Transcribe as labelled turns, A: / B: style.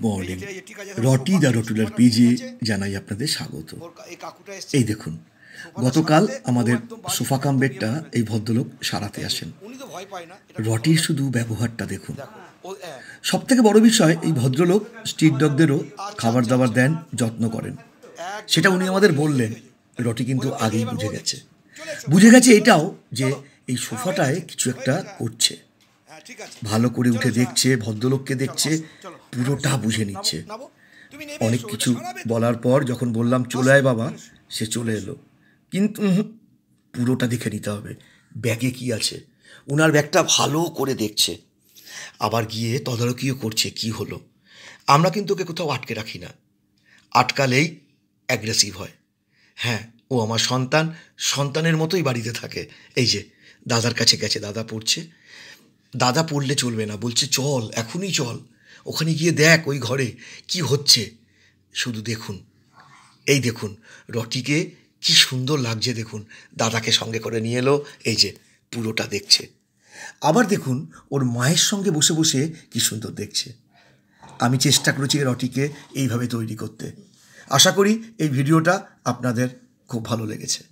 A: Morning. রটি the রটুলার পেজে জানাই আপনাদের স্বাগত। এই দেখুন, গতকাল আমাদের সোফা কাম বেডটা এই ভদ্রলোক সারাতে আসেন। রটির শুধু ব্যবহারটা দেখুন। সব থেকে বড় বিষয়, এই ভদ্রলোক স্ট্রিট ডগদেরও খাবার দাবার দেন, যত্ন করেন। সেটা উনি আমাদের বললেন। রটি কিন্তু আগেই বুঝে গেছে এটাও যে এই সোফাটায় কিছু একটা করছে। ভালো করে উঠে দেখছে, ভদ্রলোককে দেখছে, পুরোটা বুঝে নিচ্ছে। অনেক কিছু বলার পর যখন বললাম চলে আয় বাবা, সে চলে এলো। কিন্তু পুরোটা দেখে নিতে হবে, ব্যাগে কি আছে। ওনার ব্যাগটা ভালো করে দেখছে, আবার গিয়ে তদারকিও করছে কি হলো। আমরা কিন্তু ওকে কোথাও আটকে রাখি না, আটকালেই অ্যাগ্রেসিভ হয়। হ্যাঁ, ও আমার সন্তান, সন্তানের মতোই বাড়িতে থাকে। এই যে দাদার কাছে গেছে, দাদা পড়ছে। দাদা পড়লে চলবে না, বলছে চল, এখনই চল, ওখানে গিয়ে দেখ ওই ঘরে কি হচ্ছে। শুধু দেখুন, এই দেখুন রটিকে কি সুন্দর লাগছে দেখুন। দাদাকে সঙ্গে করে নিয়ে এলো, এই যে পুরোটা দেখছে। আবার দেখুন ওর মায়ের সঙ্গে বসে বসে কি সুন্দর দেখছে। আমি চেষ্টা করেছি রটিকে এইভাবে তৈরি করতে। আশা করি এই ভিডিওটা আপনাদের খুব ভালো লেগেছে।